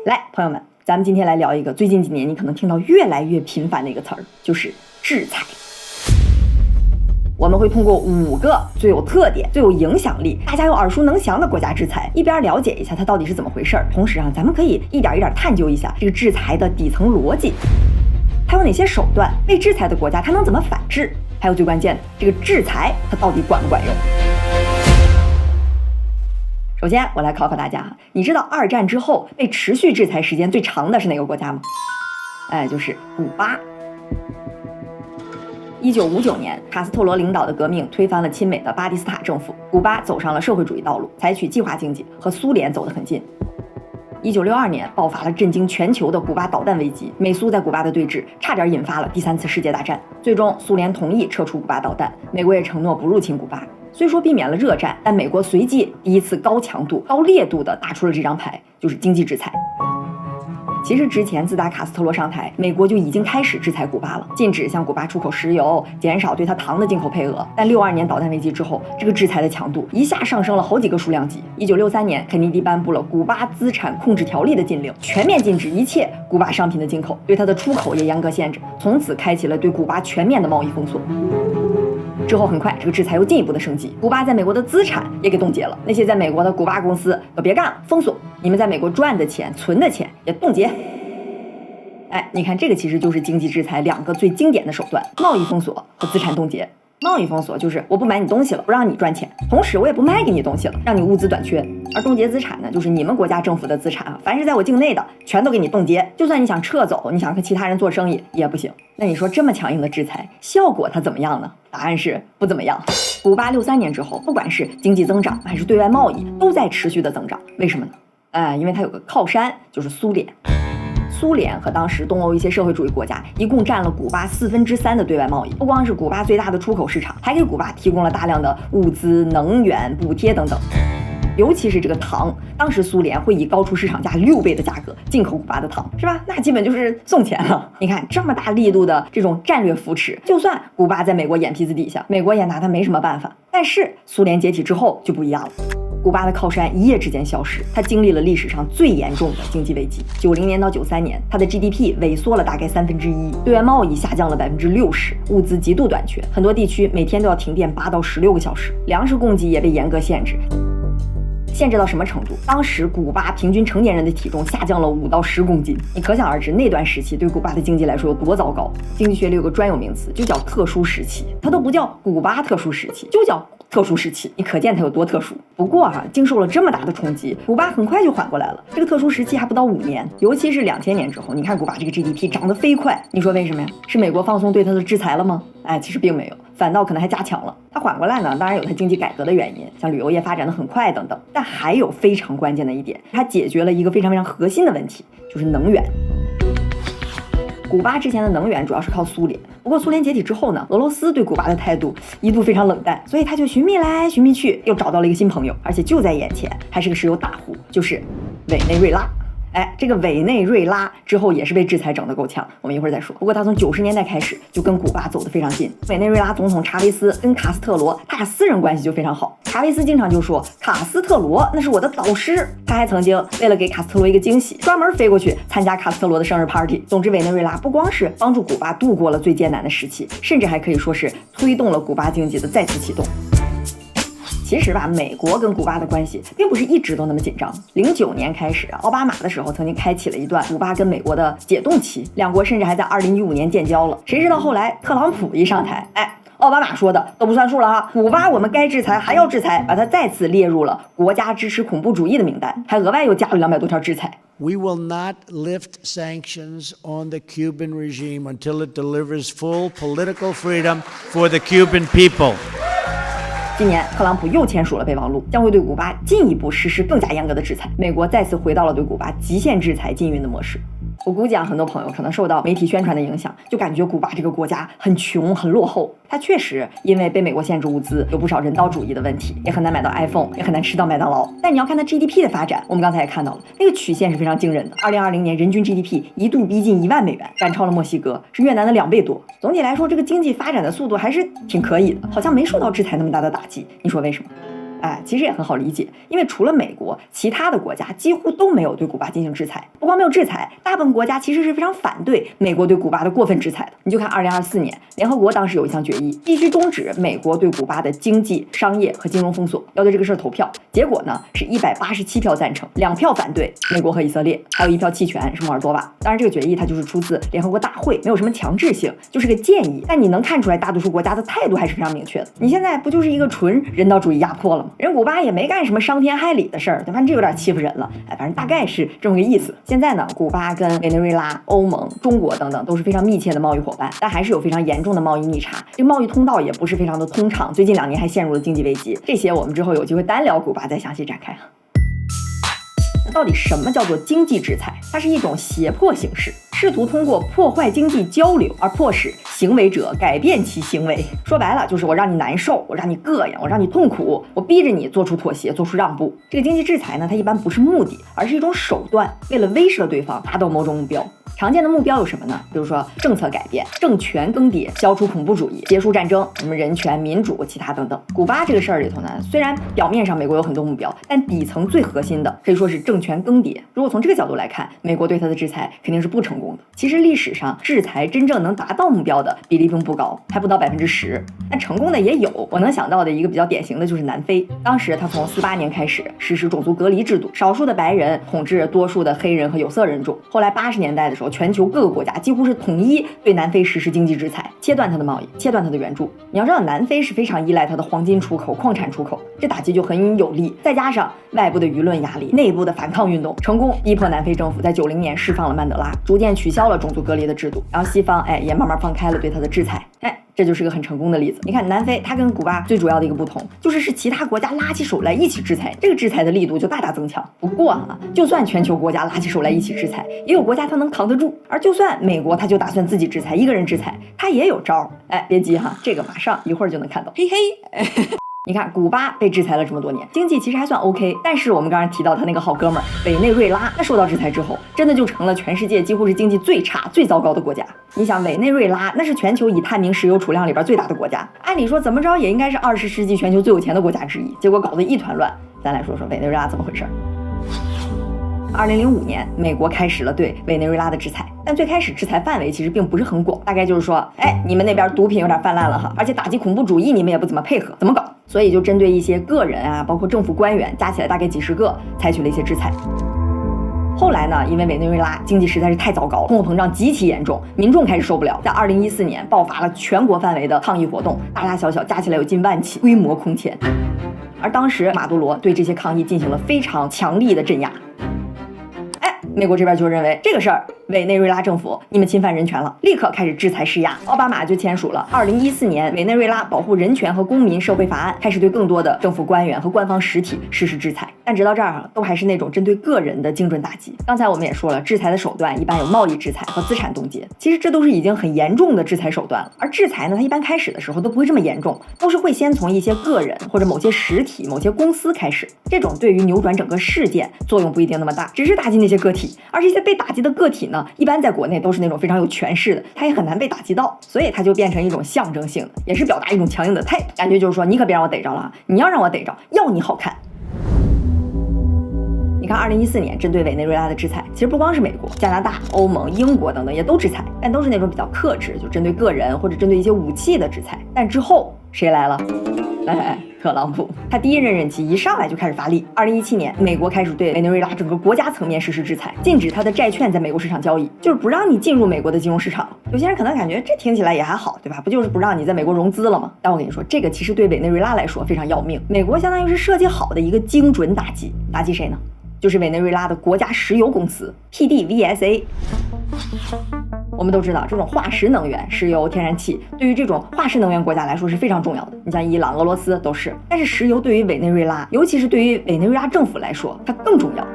来，朋友们，咱们今天来聊一个最近几年你可能听到越来越频繁的一个词儿，就是制裁。我们会通过5个最有特点、最有影响力、大家又耳熟能详的国家制裁，一边了解一下它到底是怎么回事儿，同时咱们可以一点一点探究一下这个制裁的底层逻辑，它有哪些手段，被制裁的国家它能怎么反制，还有最关键的，这个制裁它到底管不管用？首先，我来考考大家，你知道2战之后被持续制裁时间最长的是哪个国家吗？就是古巴。1959年，卡斯特罗领导的革命推翻了亲美的巴蒂斯塔政府，古巴走上了社会主义道路，采取计划经济，和苏联走得很近。1962年爆发了震惊全球的古巴导弹危机，美苏在古巴的对峙差点引发了第3次世界大战。最终，苏联同意撤出古巴导弹，美国也承诺不入侵古巴。虽说避免了热战，但美国随即第一次高强度、高烈度的打出了这张牌，就是经济制裁。其实之前自打卡斯特罗上台，美国就已经开始制裁古巴了，禁止向古巴出口石油，减少对它糖的进口配额。但62年导弹危机之后，这个制裁的强度一下上升了好几个数量级。1963年，肯尼迪颁布了古巴资产控制条例的禁令，全面禁止一切古巴商品的进口，对它的出口也严格限制，从此开启了对古巴全面的贸易封锁。之后很快，这个制裁又进一步的升级，古巴在美国的资产也给冻结了，那些在美国的古巴公司都别干了，封锁，你们在美国赚的钱、存的钱也冻结。你看这个其实就是经济制裁2个最经典的手段：贸易封锁和资产冻结。贸易封锁就是我不买你东西了，不让你赚钱，同时我也不卖给你东西了，让你物资短缺。而冻结资产呢，就是你们国家政府的资产凡是在我境内的全都给你冻结，就算你想撤走，你想和其他人做生意也不行。那你说这么强硬的制裁效果它怎么样呢？答案是不怎么样。古巴63年之后，不管是经济增长还是对外贸易都在持续的增长，为什么呢？因为它有个靠山，就是苏联。苏联和当时东欧一些社会主义国家一共占了古巴3/4的对外贸易，不光是古巴最大的出口市场，还给古巴提供了大量的物资、能源、补贴等等。尤其是这个糖，当时苏联会以高出市场价6倍的价格进口古巴的糖，是吧？那基本就是送钱了。你看这么大力度的这种战略扶持，就算古巴在美国眼皮子底下，美国也拿它没什么办法。但是苏联解体之后就不一样了。古巴的靠山一夜之间消失，它经历了历史上最严重的经济危机。90年到93年，它的 GDP 萎缩了大概1/3，对外贸易下降了60%，物资极度短缺，很多地区每天都要停电8到16个小时，粮食供给也被严格限制。限制到什么程度？当时古巴平均成年人的体重下降了5到10公斤，你可想而知那段时期对古巴的经济来说有多糟糕。经济学里有个专有名词，就叫特殊时期，它都不叫古巴特殊时期，就叫特殊时期，你可见它有多特殊。不过经受了这么大的冲击，古巴很快就缓过来了。这个特殊时期还不到5年，尤其是2000年之后，你看古巴这个 GDP 涨得飞快，你说为什么呀？是美国放松对它的制裁了吗？其实并没有，反倒可能还加强了。它缓过来呢，当然有它经济改革的原因，像旅游业发展得很快等等，但还有非常关键的一点，它解决了一个非常非常核心的问题，就是能源。古巴之前的能源主要是靠苏联，不过苏联解体之后呢，俄罗斯对古巴的态度一度非常冷淡，所以他就寻觅来寻觅去，又找到了一个新朋友，而且就在眼前，还是个石油大户，就是委内瑞拉。这个委内瑞拉之后也是被制裁整得够呛，我们一会儿再说。不过他从90年代开始就跟古巴走得非常近。委内瑞拉总统查韦斯跟卡斯特罗他俩私人关系就非常好，查韦斯经常就说卡斯特罗那是我的导师，他还曾经为了给卡斯特罗一个惊喜，专门飞过去参加卡斯特罗的生日 party。总之，委内瑞拉不光是帮助古巴度过了最艰难的时期，甚至还可以说是推动了古巴经济的再次启动。其实美国跟古巴的关系并不是一直都那么紧张。09年开始，奥巴马的时候曾经开启了一段古巴跟美国的解冻期，两国甚至还在2015年建交了。谁知道后来特朗普一上台，奥巴马说的都不算数了古巴我们该制裁还要制裁，把它再次列入了国家支持恐怖主义的名单，还额外又加了200多条制裁。We will not lift sanctions on the Cuban regime until it delivers full political freedom for the Cuban people. 今年特朗普又签署了备忘录，将会对古巴进一步实施更加严格的制裁，美国再次回到了对古巴极限制裁禁运的模式。我估计很多朋友可能受到媒体宣传的影响，就感觉古巴这个国家很穷很落后。它确实因为被美国限制物资，有不少人道主义的问题，也很难买到 iPhone， 也很难吃到麦当劳。但你要看它 GDP 的发展，我们刚才也看到了，那个曲线是非常惊人的。2020年人均 GDP 一度逼近1万美元，赶超了墨西哥，是越南的2倍多。总体来说，这个经济发展的速度还是挺可以的，好像没受到制裁那么大的打击。你说为什么？其实也很好理解，因为除了美国，其他的国家几乎都没有对古巴进行制裁。不光没有制裁，大部分国家其实是非常反对美国对古巴的过分制裁的。你就看2024年，联合国当时有一项决议，必须终止美国对古巴的经济、商业和金融封锁，要对这个事儿投票。结果呢是187票赞成，2票反对，美国和以色列，还有1票弃权是摩尔多瓦。当然，这个决议它就是出自联合国大会，没有什么强制性，就是个建议。但你能看出来，大多数国家的态度还是非常明确的。你现在不就是一个纯人道主义压迫了吗？人古巴也没干什么伤天害理的事儿，反正这有点欺负人了。反正大概是这么个意思。现在呢，古巴跟委内瑞拉、欧盟、中国等等都是非常密切的贸易伙伴，但还是有非常严重的贸易逆差，这个贸易通道也不是非常的通畅，最近2年还陷入了经济危机。这些我们之后有机会单聊古巴再详细展开。到底什么叫做经济制裁？它是一种胁迫形式，试图通过破坏经济交流而迫使行为者改变其行为。说白了就是我让你难受，我让你膈应，我让你痛苦，我逼着你做出妥协，做出让步。这个经济制裁呢，它一般不是目的，而是一种手段，为了威慑对方，达到某种目标。常见的目标有什么呢？比如说政策改变、政权更迭、消除恐怖主义、结束战争、什么人权、民主、其他等等。古巴这个事儿里头呢，虽然表面上美国有很多目标，但底层最核心的可以说是政权更迭。如果从这个角度来看，美国对它的制裁肯定是不成功的。其实历史上制裁真正能达到目标的比例并不高，还不到10%。但成功的也有，我能想到的一个比较典型的就是南非。当时他从48年开始实施种族隔离制度，少数的白人统治多数的黑人和有色人种。后来80年代的时候，全球各个国家几乎是统一对南非实施经济制裁，切断它的贸易，切断它的援助。你要知道，南非是非常依赖它的黄金出口、矿产出口，这打击就很有力。再加上外部的舆论压力、内部的反抗运动，成功逼迫南非政府在90年释放了曼德拉，逐渐取消了种族隔离的制度，然后西方也慢慢放开了对它的制裁。这就是个很成功的例子。你看南非，它跟古巴最主要的一个不同，就是其他国家拉起手来一起制裁，这个制裁的力度就大大增强。不过就算全球国家拉起手来一起制裁，也有国家它能扛得住。而就算美国它就打算自己制裁，一个人制裁，它也有招。别急这个马上一会儿就能看到。嘿嘿。你看古巴被制裁了这么多年，经济其实还算 OK， 但是我们刚才提到他那个好哥们儿委内瑞拉，那受到制裁之后，真的就成了全世界几乎是经济最差、最糟糕的国家。你想，委内瑞拉那是全球已探明石油储量里边最大的国家，按理说怎么着也应该是20世纪全球最有钱的国家之一，结果搞得一团乱。咱来说说委内瑞拉怎么回事。2005年，美国开始了对委内瑞拉的制裁，但最开始制裁范围其实并不是很广，大概就是说，你们那边毒品有点泛滥了而且打击恐怖主义你们也不怎么配合，怎么搞？所以就针对一些个人包括政府官员，加起来大概几十个，采取了一些制裁。后来呢，因为委内瑞拉经济实在是太糟糕，通货膨胀极其严重，民众开始受不了，在2014年爆发了全国范围的抗议活动，大大小小加起来有近万起，规模空前。而当时马杜罗对这些抗议进行了非常强力的镇压。美国这边就认为这个事儿，委内瑞拉政府你们侵犯人权了，立刻开始制裁施压。奥巴马就签署了2014年委内瑞拉保护人权和公民社会法案，开始对更多的政府官员和官方实体实施制裁。但直到这儿都还是那种针对个人的精准打击。刚才我们也说了，制裁的手段一般有贸易制裁和资产冻结，其实这都是已经很严重的制裁手段了。而制裁呢，它一般开始的时候都不会这么严重，都是会先从一些个人或者某些实体、某些公司开始。这种对于扭转整个事件作用不一定那么大，只是打击那些个体。而这些被打击的个体呢，一般在国内都是那种非常有权势的，他也很难被打击到，所以他就变成一种象征性的，也是表达一种强硬的态度，感觉就是说你可别让我逮着了，你要让我逮着，要你好看。你看2014年针对委内瑞拉的制裁，其实不光是美国、加拿大、欧盟、英国等等也都制裁，但都是那种比较克制，就针对个人或者针对一些武器的制裁。但之后谁来了？特朗普，他第一任任期一上来就开始发力。2017年，美国开始对委内瑞拉整个国家层面实施制裁，禁止他的债券在美国市场交易，就是不让你进入美国的金融市场。有些人可能感觉这听起来也还好，对吧？不就是不让你在美国融资了吗？但我跟你说，这个其实对委内瑞拉来说非常要命。美国相当于是设计好的一个精准打击，打击谁呢？就是委内瑞拉的国家石油公司 PDVSA。我们都知道，这种化石能源、石油、天然气，对于这种化石能源国家来说是非常重要的。你像伊朗、俄罗斯都是，但是石油对于委内瑞拉，尤其是对于委内瑞拉政府来说，它更重要。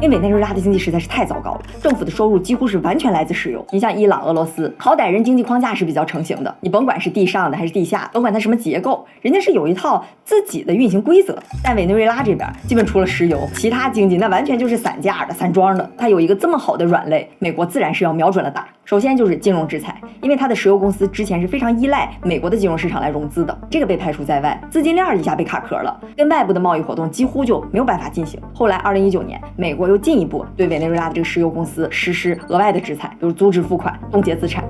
因为委内瑞拉的经济实在是太糟糕了，政府的收入几乎是完全来自石油。你像伊朗、俄罗斯，好歹人经济框架是比较成型的，你甭管是地上的还是地下，甭管它什么结构，人家是有一套自己的运行规则。但委内瑞拉这边基本除了石油，其他经济那完全就是散架的、散装的。它有一个这么好的软肋，美国自然是要瞄准了打。首先就是金融制裁，因为它的石油公司之前是非常依赖美国的金融市场来融资的，这个被排除在外，资金链一下被卡壳了，跟外部的贸易活动几乎就没有办法进行。后来2019年，美国又进一步对委内瑞拉的这个石油公司实施额外的制裁，比如阻止付款、冻结资产。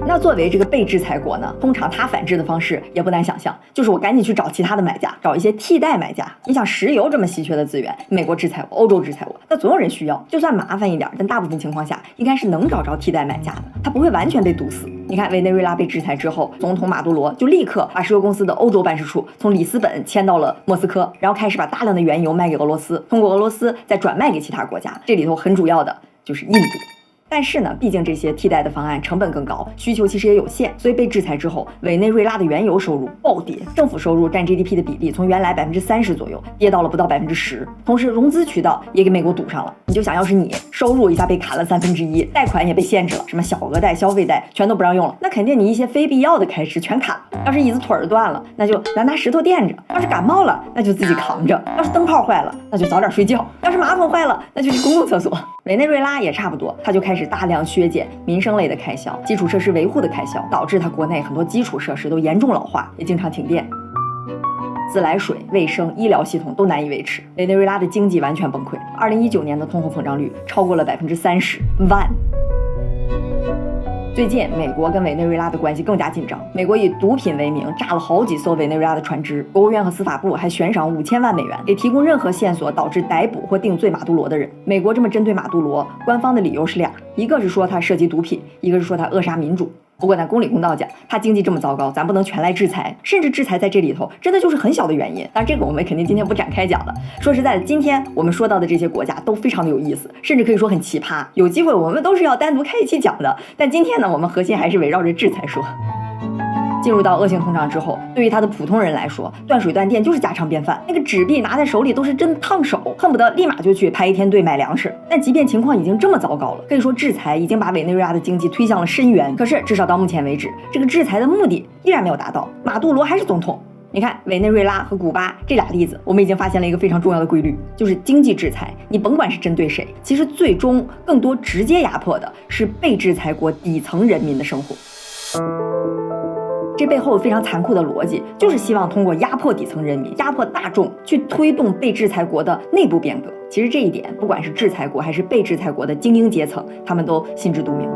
那作为这个被制裁国呢，通常它反制的方式也不难想象，就是我赶紧去找其他的买家，找一些替代买家。你想石油这么稀缺的资源，美国制裁我，欧洲制裁我，那总有人需要，就算麻烦一点，但大部分情况下应该是能找着替代买家的，它不会完全被堵死。你看委内瑞拉被制裁之后，总统马杜罗就立刻把石油公司的欧洲办事处从里斯本迁到了莫斯科，然后开始把大量的原油卖给俄罗斯，通过俄罗斯再转卖给其他国家，这里头很主要的就是印度。但是呢，毕竟这些替代的方案成本更高，需求其实也有限，所以被制裁之后，委内瑞拉的原油收入暴跌，政府收入占 GDP 的比例从原来30%左右跌到了不到10%，同时融资渠道也给美国堵上了。你就想要是你收入一下被砍了1/3，贷款也被限制了，什么小额贷、消费贷全都不让用了，那肯定你一些非必要的开支全砍了。要是椅子腿儿断了，那就拿石头垫着；要是感冒了，那就自己扛着；要是灯泡坏了，那就早点睡觉；要是马桶坏了，那就去公共厕所。委内瑞拉也差不多，它就开始大量削减民生类的开销，基础设施维护的开销，导致它国内很多基础设施都严重老化，也经常停电。自来水、卫生、医疗系统都难以维持，委内瑞拉的经济完全崩溃。2019年的通货膨胀率超过了30%。最近，美国跟委内瑞拉的关系更加紧张。美国以毒品为名炸了好几艘委内瑞拉的船只，国务院和司法部还悬赏5000万美元，给提供任何线索导致逮捕或定罪马杜罗的人。美国这么针对马杜罗，官方的理由是俩，一个是说他涉及毒品，一个是说他扼杀民主。不过咱公理公道讲，他经济这么糟糕，咱不能全来制裁，甚至制裁在这里头真的就是很小的原因。但这个我们肯定今天不展开讲了。说实在的，今天我们说到的这些国家都非常的有意思，甚至可以说很奇葩，有机会我们都是要单独开一期讲的。但今天呢，我们核心还是围绕着制裁说。进入到恶性通胀之后，对于他的普通人来说，断水断电就是家常便饭，那个纸币拿在手里都是真烫手，恨不得立马就去排一天队买粮食。但即便情况已经这么糟糕了，可以说制裁已经把委内瑞拉的经济推向了深渊。可是至少到目前为止，这个制裁的目的依然没有达到，马杜罗还是总统。你看委内瑞拉和古巴这俩例子，我们已经发现了一个非常重要的规律，就是经济制裁，你甭管是针对谁，其实最终更多直接压迫的是被制裁国底层人民的生活。这背后非常残酷的逻辑，就是希望通过压迫底层人民、压迫大众，去推动被制裁国的内部变革。其实这一点，不管是制裁国还是被制裁国的精英阶层，他们都心知肚明。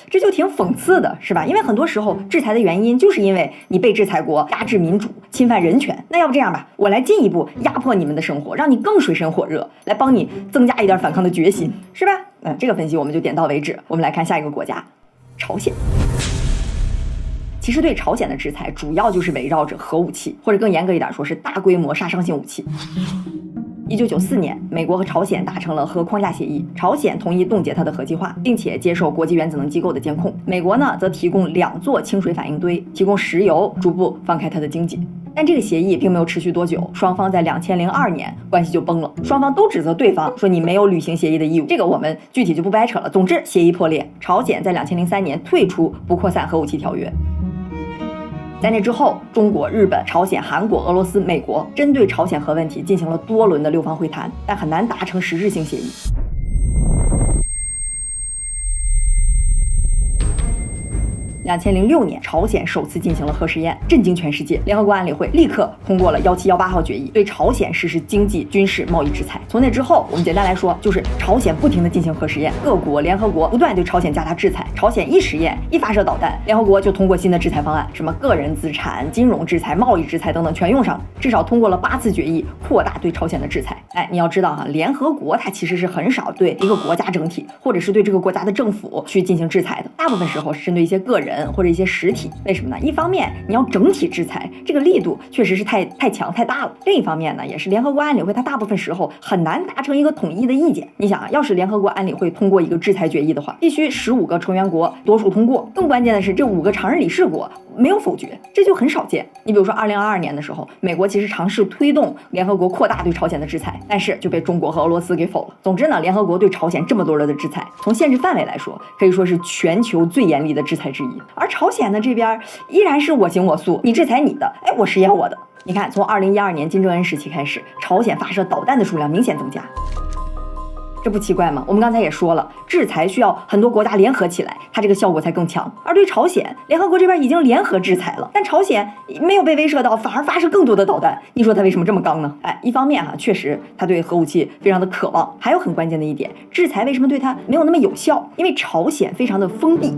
这就挺讽刺的，是吧？因为很多时候制裁的原因就是因为你被制裁国压制民主、侵犯人权。那要不这样吧，我来进一步压迫你们的生活，让你更水深火热，来帮你增加一点反抗的决心，是吧？这个分析我们就点到为止。我们来看下一个国家，朝鲜。其实对朝鲜的制裁主要就是围绕着核武器，或者更严格一点说是大规模杀伤性武器。1994年，美国和朝鲜达成了核框架协议，朝鲜同意冻结它的核计划，并且接受国际原子能机构的监控。美国呢，则提供2座清水反应堆，提供石油，逐步放开它的经济。但这个协议并没有持续多久，双方在2002年关系就崩了，双方都指责对方说你没有履行协议的义务，这个我们具体就不掰扯了。总之，协议破裂，朝鲜在2003年退出不扩散核武器条约。在那之后，中国、日本、朝鲜、韩国、俄罗斯、美国针对朝鲜核问题进行了多轮的6方会谈，但很难达成实质性协议。2006年，朝鲜首次进行了核试验，震惊全世界。联合国安理会立刻通过了1718号决议，对朝鲜实施经济、军事、贸易制裁。从那之后，我们简单来说，就是朝鲜不停地进行核试验，各国、联合国不断对朝鲜加大制裁。朝鲜一实验、一发射导弹，联合国就通过新的制裁方案，什么个人资产、金融制裁、贸易制裁等等全用上了，至少通过了8次决议，扩大对朝鲜的制裁。你要知道哈，联合国它其实是很少对一个国家整体，或者是对这个国家的政府去进行制裁的，大部分时候是针对一些个人或者一些实体。为什么呢？一方面你要整体制裁，这个力度确实是太强太大了。另一方面呢，也是联合国安理会它大部分时候很难达成一个统一的意见。你想啊，要是联合国安理会通过一个制裁决议的话，必须15个成员国多数通过，更关键的是这5个常任理事国没有否决，这就很少见。你比如说2022年的时候，美国其实尝试推动联合国扩大对朝鲜的制裁，但是就被中国和俄罗斯给否了。总之呢，联合国对朝鲜这么多轮的制裁，从限制范围来说，可以说是全球最严厉的制裁之一。而朝鲜呢这边依然是我行我素，你制裁你的，我实验我的。你看，从2012年金正恩时期开始，朝鲜发射导弹的数量明显增加。这不奇怪吗？我们刚才也说了，制裁需要很多国家联合起来，它这个效果才更强。而对朝鲜，联合国这边已经联合制裁了，但朝鲜没有被威慑到，反而发射更多的导弹。你说他为什么这么刚呢？一方面确实他对核武器非常的渴望，还有很关键的一点，制裁为什么对他没有那么有效？因为朝鲜非常的封闭。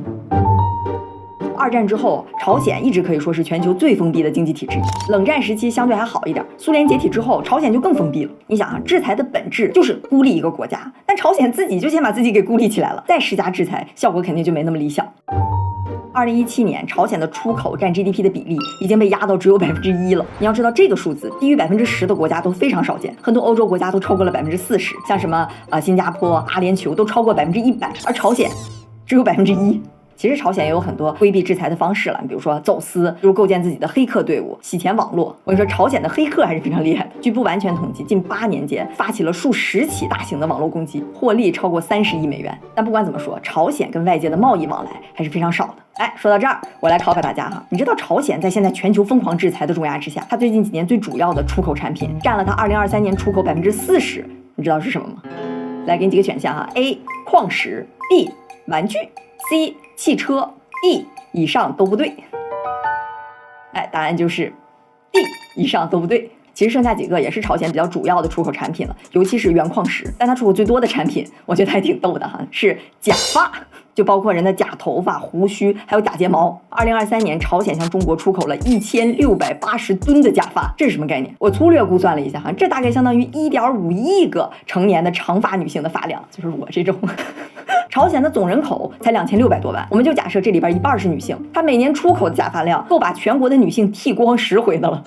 二战之后，朝鲜一直可以说是全球最封闭的经济体之一。冷战时期相对还好一点，苏联解体之后，朝鲜就更封闭了。你想制裁的本质就是孤立一个国家，但朝鲜自己就先把自己给孤立起来了，再施加制裁，效果肯定就没那么理想。2017年，朝鲜的出口占 GDP 的比例已经被压到只有1%了。你要知道，这个数字低于10%的国家都非常少见，很多欧洲国家都超过了40%，像什么新加坡、阿联酋都超过100%，而朝鲜只有1%。其实朝鲜也有很多规避制裁的方式了，比如说走私，比如构建自己的黑客队伍、洗钱网络。我跟你说，朝鲜的黑客还是非常厉害的。据不完全统计，近8年间发起了数十起大型的网络攻击，获利超过30亿美元。但不管怎么说，朝鲜跟外界的贸易往来还是非常少的。说到这儿，我来考考大家哈，你知道朝鲜在现在全球疯狂制裁的重压之下，它最近几年最主要的出口产品占了它2023年出口40%，你知道是什么吗？来给你几个选项哈 ：A. 矿石 ，B. 玩具 ，C. 汽车 ，D 以上都不对。答案就是 D 以上都不对。其实剩下几个也是朝鲜比较主要的出口产品了，尤其是原矿石。但它出口最多的产品，我觉得还挺逗的哈，是假发，就包括人的假头发、胡须，还有假睫毛。2023年，朝鲜向中国出口了1680吨的假发，这是什么概念？我粗略估算了一下哈，这大概相当于1.5亿个成年的长发女性的发量，就是我这种。朝鲜的总人口才2600多万，我们就假设这里边一半是女性，它每年出口的假发量够把全国的女性剃光10回的了。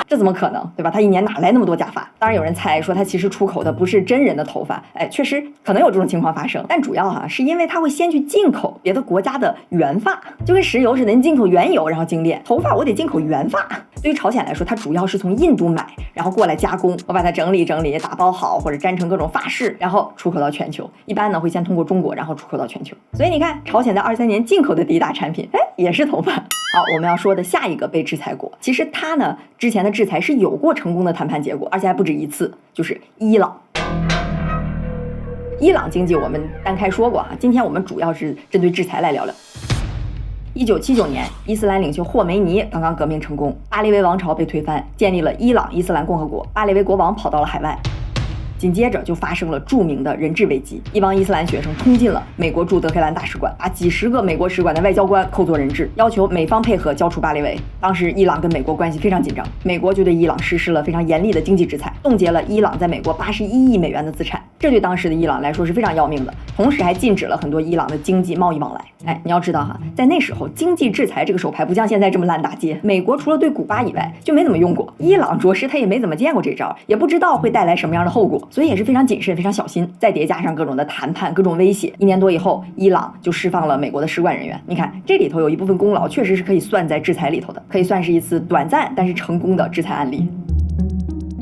这怎么可能，对吧？他一年哪来那么多假发？当然有人猜说他其实出口的不是真人的头发，确实可能有这种情况发生，但主要是因为他会先去进口别的国家的原发，就跟石油似的，你进口原油然后精炼，头发我得进口原发。对于朝鲜来说，它主要是从印度买，然后过来加工，我把它整理整理，打包好或者粘成各种发饰，然后出口到全球。一般呢会先通过中国，然后出口到全球。所以你看，朝鲜在23年进口的第一大产品，也是头发。好，我们要说的下一个被制裁国，其实它呢之前的制裁是有过成功的谈判结果，而且还不止一次，就是伊朗。伊朗经济我们单开说过今天我们主要是针对制裁来聊聊。1979年，伊斯兰领袖霍梅尼刚刚革命成功，巴列维王朝被推翻，建立了伊朗伊斯兰共和国，巴列维国王跑到了海外。紧接着就发生了著名的人质危机，一帮伊斯兰学生冲进了美国驻德黑兰大使馆，把几十个美国使馆的外交官扣作人质，要求美方配合交出巴列维。当时伊朗跟美国关系非常紧张，美国就对伊朗实施了非常严厉的经济制裁，冻结了伊朗在美国81亿美元的资产，这对当时的伊朗来说是非常要命的，同时还禁止了很多伊朗的经济贸易往来。你要知道在那时候经济制裁这个手牌不像现在这么烂大街，美国除了对古巴以外就没怎么用过，伊朗着实他也没怎么见过这招，也不知道会带来什么样的后果，所以也是非常谨慎非常小心。再叠加上各种的谈判各种威胁，1年多以后伊朗就释放了美国的使馆人员。你看这里头有一部分功劳确实是可以算在制裁里头的，可以算是一次短暂但是成功的制裁案例。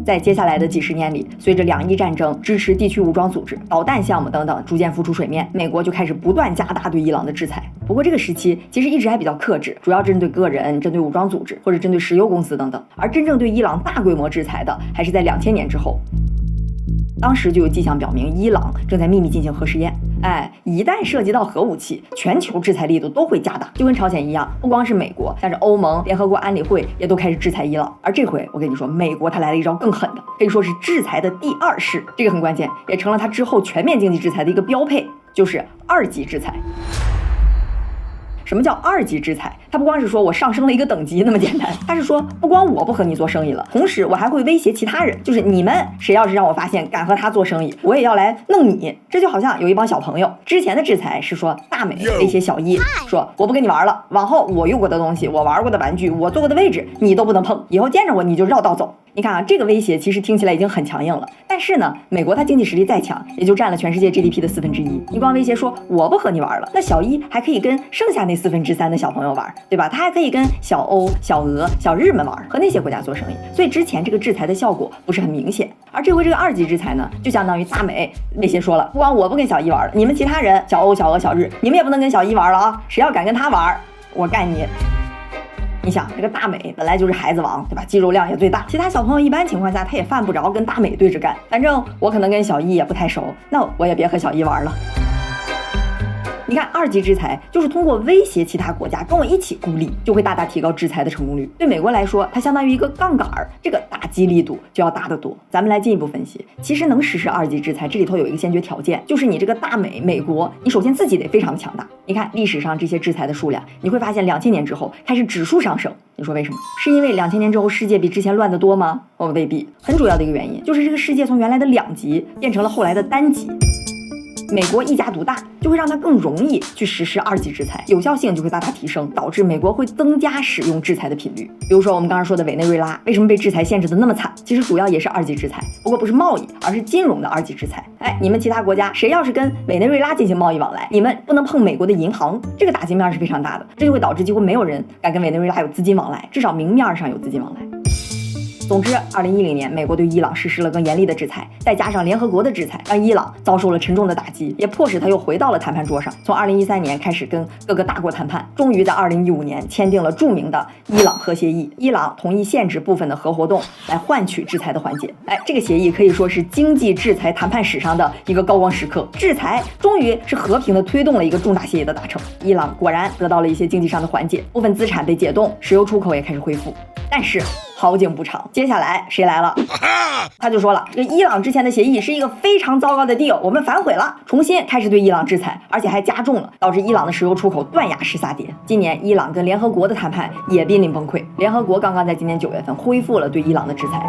在接下来的几十年里，随着两伊战争、支持地区武装组织、导弹项目等等逐渐浮出水面，美国就开始不断加大对伊朗的制裁。不过这个时期其实一直还比较克制，主要针对个人、针对武装组织或者针对石油公司等等，而真正对伊朗大规模制裁的还是在2000年之后。当时就有迹象表明伊朗正在秘密进行核试验。一旦涉及到核武器，全球制裁力度都会加大，就跟朝鲜一样，不光是美国，像是欧盟、联合国安理会也都开始制裁伊朗。而这回我跟你说，美国它来了一招更狠的，可以说是制裁的第2式，这个很关键，也成了它之后全面经济制裁的一个标配，就是2级制裁。什么叫2级制裁？它不光是说我上升了一个等级那么简单，它是说不光我不和你做生意了，同时我还会威胁其他人，就是你们谁要是让我发现敢和他做生意，我也要来弄你。这就好像有一帮小朋友，之前的制裁是说大美威胁小一，说我不跟你玩了，往后我用过的东西，我玩过的玩具，我坐过的位置你都不能碰，以后见着我你就绕道走。你看这个威胁其实听起来已经很强硬了，但是呢，美国它经济实力再强，也就占了全世界 GDP 的1/4。你光威胁说我不和你玩了，那小一还可以跟剩下那3/4的小朋友玩，对吧？他还可以跟小欧、小俄、小日们玩，和那些国家做生意。所以之前这个制裁的效果不是很明显，而这回这个2级制裁呢，就相当于大美威胁说了，不光我不跟小一玩了，你们其他人小欧、小俄、小日，你们也不能跟小一玩了啊！谁要敢跟他玩，我干你！你你想，这个大美本来就是孩子王，对吧？肌肉量也最大，其他小朋友一般情况下他也犯不着跟大美对着干。反正我可能跟小一也不太熟，那我也别和小一玩了。你看，2级制裁就是通过威胁其他国家跟我一起孤立，就会大大提高制裁的成功率。对美国来说，它相当于一个杠杆，这个打击力度就要大得多。咱们来进一步分析，其实能实施2级制裁，这里头有一个先决条件，就是你这个大美国，你首先自己得非常的强大。你看历史上这些制裁的数量，你会发现2000年之后开始指数上升。你说为什么？是因为2000年之后世界比之前乱得多吗？未必。很主要的一个原因就是这个世界从原来的2级变成了后来的单级。美国一家独大，就会让它更容易去实施2级制裁，有效性就会大大提升，导致美国会增加使用制裁的频率。比如说我们刚刚说的委内瑞拉，为什么被制裁限制的那么惨？其实主要也是2级制裁，不过不是贸易，而是金融的2级制裁。你们其他国家谁要是跟委内瑞拉进行贸易往来，你们不能碰美国的银行，这个打击面是非常大的，这就会导致几乎没有人敢跟委内瑞拉有资金往来，至少明面上有资金往来。总之，2010年，美国对伊朗实施了更严厉的制裁，再加上联合国的制裁，让伊朗遭受了沉重的打击，也迫使他又回到了谈判桌上。从2013年开始跟各个大国谈判，终于在2015年签订了著名的伊朗核协议。伊朗同意限制部分的核活动，来换取制裁的缓解。这个协议可以说是经济制裁谈判史上的一个高光时刻。制裁终于是和平的推动了一个重大协议的达成，伊朗果然得到了一些经济上的缓解，部分资产被解冻，石油出口也开始恢复。但是好景不长，接下来谁来了？他就说了，这个伊朗之前的协议是一个非常糟糕的 deal， 我们反悔了，重新开始对伊朗制裁，而且还加重了，导致伊朗的石油出口断崖式下跌。今年伊朗跟联合国的谈判也濒临崩溃，联合国刚刚在今年9月份恢复了对伊朗的制裁。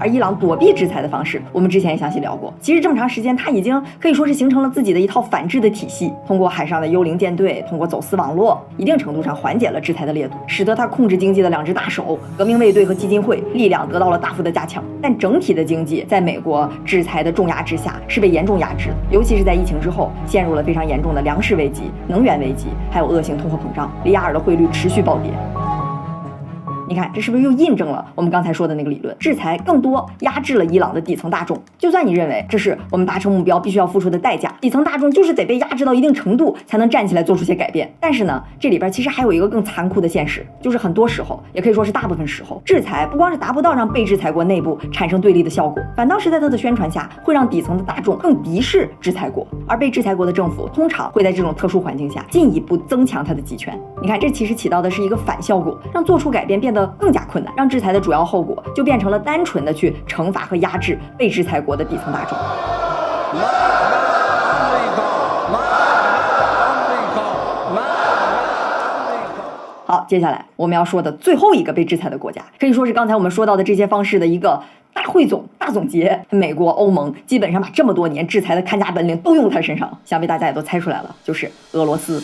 而伊朗躲避制裁的方式，我们之前也详细聊过。其实这么长时间，它已经可以说是形成了自己的一套反制的体系，通过海上的幽灵舰队，通过走私网络，一定程度上缓解了制裁的烈度，使得它控制经济的2只大手革命卫队和基金会力量得到了大幅的加强。但整体的经济在美国制裁的重压之下是被严重压制的，尤其是在疫情之后，陷入了非常严重的粮食危机、能源危机，还有恶性通货膨胀，里亚尔的汇率持续暴跌。你看，这是不是又印证了我们刚才说的那个理论？制裁更多压制了伊朗的底层大众。就算你认为这是我们达成目标必须要付出的代价，底层大众就是得被压制到一定程度才能站起来做出些改变。但是呢，这里边其实还有一个更残酷的现实，就是很多时候，也可以说是大部分时候，制裁不光是达不到让被制裁国内部产生对立的效果，反倒是在它的宣传下，会让底层的大众更敌视制裁国，而被制裁国的政府通常会在这种特殊环境下进一步增强它的集权。你看，这其实起到的是一个反效果，让做出改变变得更加困难，让制裁的主要后果就变成了单纯的去惩罚和压制被制裁国的底层大众。好，接下来我们要说的最后一个被制裁的国家，可以说是刚才我们说到的这些方式的一个大汇总、大总结。美国、欧盟基本上把这么多年制裁的看家本领都用在身上，想必大家也都猜出来了，就是俄罗斯。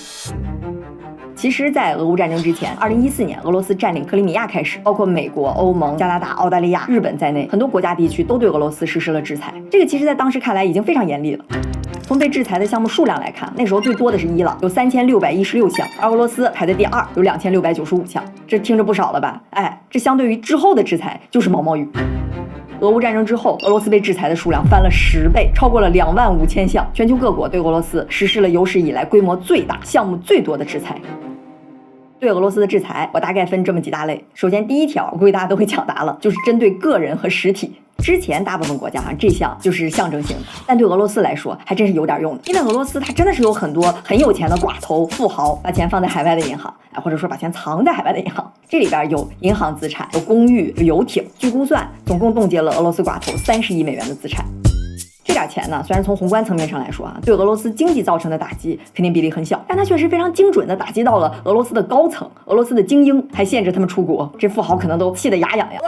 其实在俄乌战争之前，2014年俄罗斯占领克里米亚开始，包括美国、欧盟、加拿大、澳大利亚、日本在内，很多国家地区都对俄罗斯实施了制裁。这个其实在当时看来已经非常严厉了。从被制裁的项目数量来看，那时候最多的是伊朗，有3616项，而俄罗斯排在第2，有2695项。这听着不少了吧？这相对于之后的制裁就是毛毛雨。俄乌战争之后，俄罗斯被制裁的数量翻了10倍，超过了25000项。全球各国对俄罗斯实施了有史以来规模最大、项目最多的制裁。对俄罗斯的制裁，我大概分这么几大类。首先，第一条，我估计大家都会抢答了，就是针对个人和实体。之前大部分国家这项就是象征性的，但对俄罗斯来说还真是有点用的，因为俄罗斯它真的是有很多很有钱的寡头富豪，把钱放在海外的银行，或者说把钱藏在海外的银行，这里边有银行资产，有公寓，有游艇，据估算总共冻结了俄罗斯寡头30亿美元的资产。这点钱呢，虽然从宏观层面上来说对俄罗斯经济造成的打击肯定比例很小，但它确实非常精准地打击到了俄罗斯的高层、俄罗斯的精英，还限制他们出国，这富豪可能都气得牙痒痒。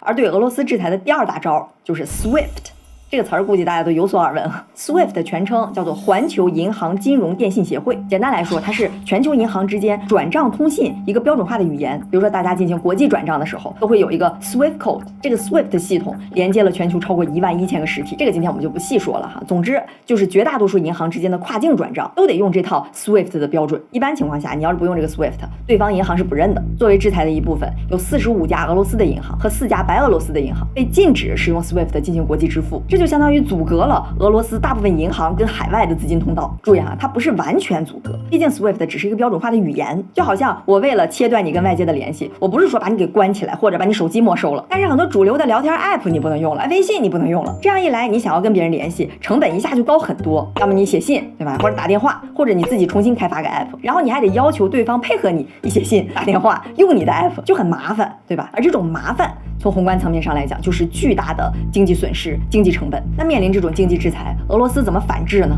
而对俄罗斯制裁的第2大招就是 SWIFT。这个词儿估计大家都有所耳闻。SWIFT 的全称叫做环球银行金融电信协会。简单来说，它是全球银行之间转账通信一个标准化的语言。比如说，大家进行国际转账的时候，都会有一个 SWIFT code。这个 SWIFT 系统连接了全球超过11000个实体。这个今天我们就不细说了总之，就是绝大多数银行之间的跨境转账都得用这套 SWIFT 的标准。一般情况下，你要是不用这个 SWIFT， 对方银行是不认的。作为制裁的一部分，有45家俄罗斯的银行和4家白俄罗斯的银行被禁止使用 SWIFT 进行国际支付。这这就相当于阻隔了俄罗斯大部分银行跟海外的资金通道。注意它不是完全阻隔，毕竟 SWIFT 只是一个标准化的语言，就好像我为了切断你跟外界的联系，我不是说把你给关起来或者把你手机没收了，但是很多主流的聊天 app 你不能用了，微信你不能用了，这样一来你想要跟别人联系，成本一下就高很多。要么你写信，对吧？或者打电话，或者你自己重新开发个 app， 然后你还得要求对方配合你写信、打电话、用你的 app， 就很麻烦，对吧？而这种麻烦从宏观层面上来讲，就是巨大的经济损失、经济成本。那面临这种经济制裁，俄罗斯怎么反制呢？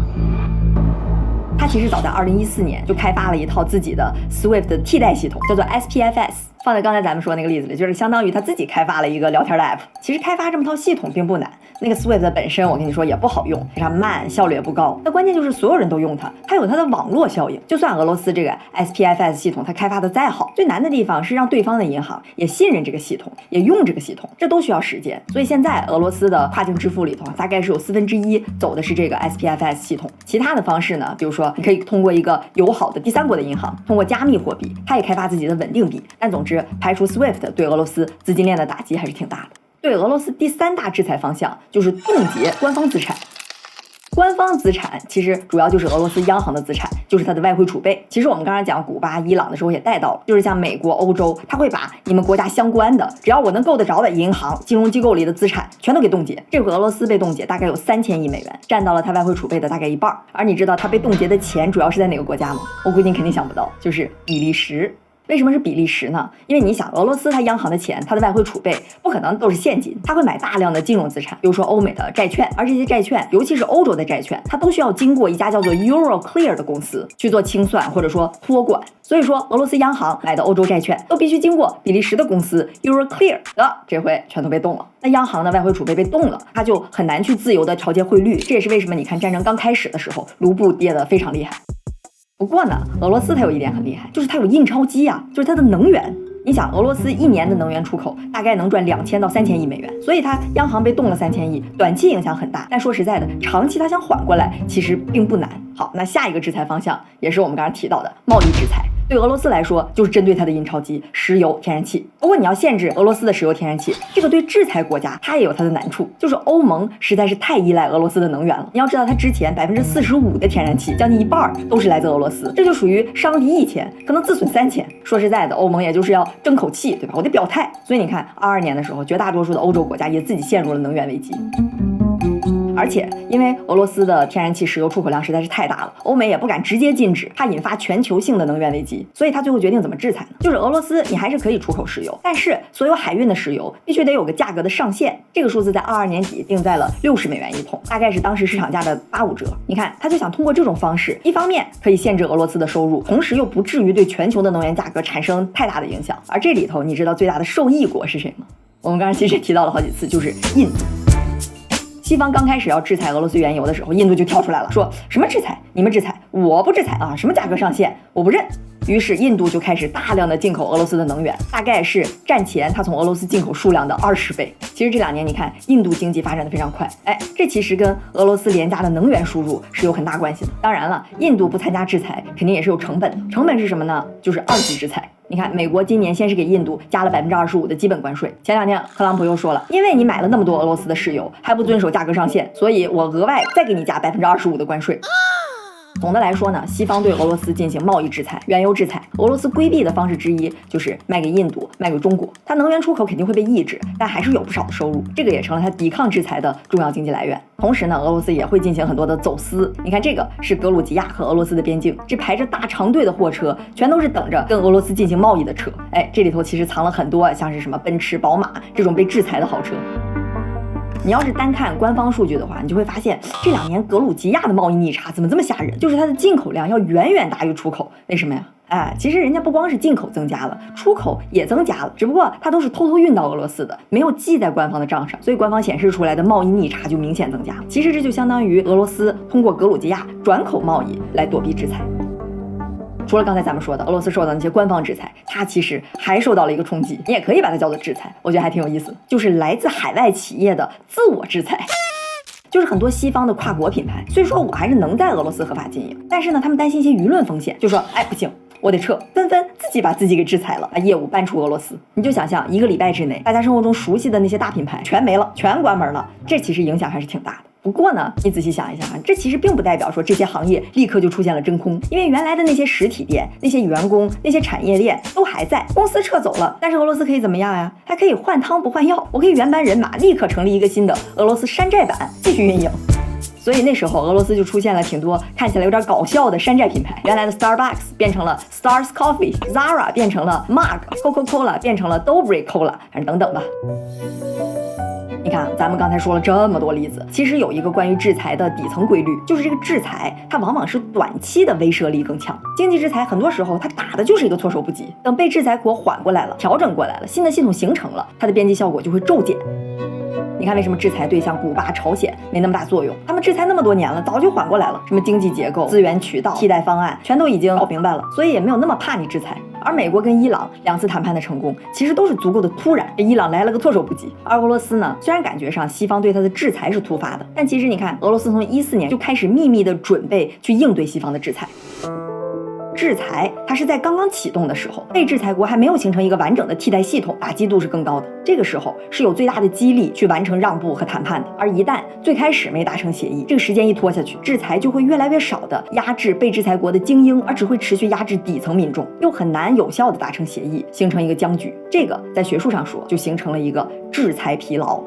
它其实早在2014年就开发了一套自己的 SWIFT 的替代系统，叫做 SPFS。放在刚才咱们说那个例子里，就是相当于他自己开发了一个聊天的 app。其实开发这么套系统并不难，那个 SWIFT 本身我跟你说也不好用，非常慢，效率也不高。那关键就是所有人都用它，它有它的网络效应。就算俄罗斯这个 SPFS 系统它开发的再好，最难的地方是让对方的银行也信任这个系统，也用这个系统，这都需要时间。所以现在俄罗斯的跨境支付里头，大概是有1/4走的是这个 SPFS 系统。其他的方式呢，比如说你可以通过一个友好的第三国的银行，通过加密货币，它也开发自己的稳定币。但总之，排除 SWIFT 对俄罗斯资金链的打击还是挺大的。对俄罗斯第3大制裁方向就是冻结官方资产。官方资产其实主要就是俄罗斯央行的资产，就是它的外汇储备。其实我们刚才讲古巴、伊朗的时候也带到了，就是像美国、欧洲，它会把你们国家相关的，只要我能够得着的银行、金融机构里的资产全都给冻结。这回俄罗斯被冻结大概有3000亿美元，占到了它外汇储备的大概1半。而你知道它被冻结的钱主要是在哪个国家吗？我估计你肯定想不到，就是比利时。为什么是比利时呢？因为你想，俄罗斯它央行的钱，它的外汇储备不可能都是现金，它会买大量的金融资产，比如说欧美的债券，而这些债券，尤其是欧洲的债券，它都需要经过一家叫做 Euroclear 的公司去做清算或者说托管。所以说，俄罗斯央行买的欧洲债券都必须经过比利时的公司 Euroclear 的，这回全都被冻了。那央行的外汇储备被冻了，它就很难去自由的调节汇率。这也是为什么你看战争刚开始的时候，卢布跌得非常厉害。不过呢，俄罗斯它有一点很厉害，就是它有印钞机啊，就是它的能源。你想，俄罗斯1年的能源出口大概能赚2000到3000亿美元，所以它央行被冻了3000亿，短期影响很大。但说实在的，长期它想缓过来其实并不难。好，那下一个制裁方向也是我们刚才提到的贸易制裁。对俄罗斯来说，就是针对它的印钞机、石油、天然气。不过你要限制俄罗斯的石油、天然气，这个对制裁国家它也有它的难处，就是欧盟实在是太依赖俄罗斯的能源了。你要知道，它之前45%的天然气，将近1半都是来自俄罗斯，这就属于伤敌1千，可能自损3千。说实在的，欧盟也就是要争口气，对吧？我得表态。所以你看，22年的时候，绝大多数的欧洲国家也自己陷入了能源危机。而且因为俄罗斯的天然气、石油出口量实在是太大了，欧美也不敢直接禁止，怕引发全球性的能源危机，所以他最后决定怎么制裁呢？就是俄罗斯你还是可以出口石油，但是所有海运的石油必须得有个价格的上限，这个数字在22年底定在了60美元一桶，大概是当时市场价的8、5折。你看，他就想通过这种方式，一方面可以限制俄罗斯的收入，同时又不至于对全球的能源价格产生太大的影响。而这里头你知道最大的受益国是谁吗？我们刚才其实提到了好几次，就是印度。西方刚开始要制裁俄罗斯原油的时候，印度就跳出来了，说什么制裁？你们制裁，我不制裁啊！什么价格上限，我不认。于是印度就开始大量的进口俄罗斯的能源，大概是战前它从俄罗斯进口数量的20倍。其实这2年你看，印度经济发展的非常快，这其实跟俄罗斯廉价的能源输入是有很大关系的。当然了，印度不参加制裁，肯定也是有成本的。成本是什么呢？就是2级制裁。你看，美国今年先是给印度加了25%的基本关税，前2天特朗普又说了，因为你买了那么多俄罗斯的石油，还不遵守价格上限，所以我额外再给你加25%的关税。总的来说呢，西方对俄罗斯进行贸易制裁、原油制裁，俄罗斯规避的方式之一就是卖给印度、卖给中国。它能源出口肯定会被抑制，但还是有不少的收入，这个也成了它抵抗制裁的重要经济来源。同时呢，俄罗斯也会进行很多的走私。你看，这个是格鲁吉亚和俄罗斯的边境，这排着大长队的货车，全都是等着跟俄罗斯进行贸易的车。这里头其实藏了很多像是什么奔驰、宝马这种被制裁的豪车。你要是单看官方数据的话，你就会发现这2年格鲁吉亚的贸易逆差怎么这么吓人？就是它的进口量要远远大于出口。为什么呀？其实人家不光是进口增加了，出口也增加了，只不过它都是偷偷运到俄罗斯的，没有记在官方的账上，所以官方显示出来的贸易逆差就明显增加。其实这就相当于俄罗斯通过格鲁吉亚转口贸易来躲避制裁。除了刚才咱们说的俄罗斯受到那些官方制裁，它其实还受到了一个冲击，你也可以把它叫做制裁，我觉得还挺有意思，就是来自海外企业的自我制裁。就是很多西方的跨国品牌，虽说我还是能在俄罗斯合法经营，但是呢，他们担心一些舆论风险，就说不行，我得撤，纷纷自己把自己给制裁了，把业务搬出俄罗斯。你就想象1个礼拜之内，大家生活中熟悉的那些大品牌全没了，全关门了，这其实影响还是挺大的。不过呢，你仔细想一想啊，这其实并不代表说这些行业立刻就出现了真空，因为原来的那些实体店、那些员工、那些产业链都还在，公司撤走了，但是俄罗斯可以怎么样呀？还可以换汤不换药，我可以原班人马，立刻成立一个新的俄罗斯山寨版，继续运营。所以那时候俄罗斯就出现了挺多看起来有点搞笑的山寨品牌，原来的 Starbucks 变成了 Stars Coffee，Zara 变成了 Mug，Coca-Cola 变成了 Dobry Cola， 等等吧。你看，咱们刚才说了这么多例子，其实有一个关于制裁的底层规律，就是这个制裁它往往是短期的威慑力更强。经济制裁很多时候它打的就是一个措手不及，等被制裁国缓过来了，调整过来了，新的系统形成了，它的边际效果就会骤减。你看为什么制裁对像古巴、朝鲜没那么大作用？他们制裁那么多年了，早就缓过来了，什么经济结构、资源渠道、替代方案，全都已经搞明白了，所以也没有那么怕你制裁。而美国跟伊朗2次谈判的成功，其实都是足够的突然，这伊朗来了个措手不及。而俄罗斯呢，虽然感觉上西方对它的制裁是突发的，但其实你看，俄罗斯从14年就开始秘密的准备去应对西方的制裁。制裁它是在刚刚启动的时候，被制裁国还没有形成一个完整的替代系统，打击度是更高的。这个时候是有最大的激励去完成让步和谈判的。而一旦最开始没达成协议，这个时间一拖下去，制裁就会越来越少的压制被制裁国的精英，而只会持续压制底层民众，又很难有效的达成协议，形成一个僵局。这个在学术上说，就形成了一个制裁疲劳。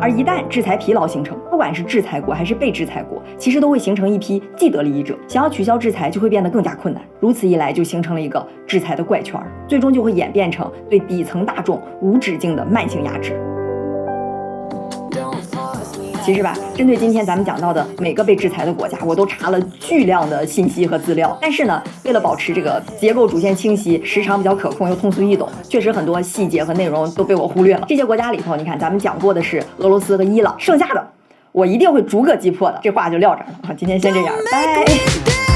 而一旦制裁疲劳形成，不管是制裁国还是被制裁国，其实都会形成一批既得利益者，想要取消制裁就会变得更加困难。如此一来，就形成了一个制裁的怪圈，最终就会演变成对底层大众无止境的慢性压制。其实吧，针对今天咱们讲到的每个被制裁的国家，我都查了巨量的信息和资料。但是呢，为了保持这个结构主线清晰，时长比较可控又通俗易懂，确实很多细节和内容都被我忽略了。这些国家里头，你看咱们讲过的是俄罗斯和伊朗，剩下的我一定会逐个击破的。这话就撂这儿了，今天先这样，拜。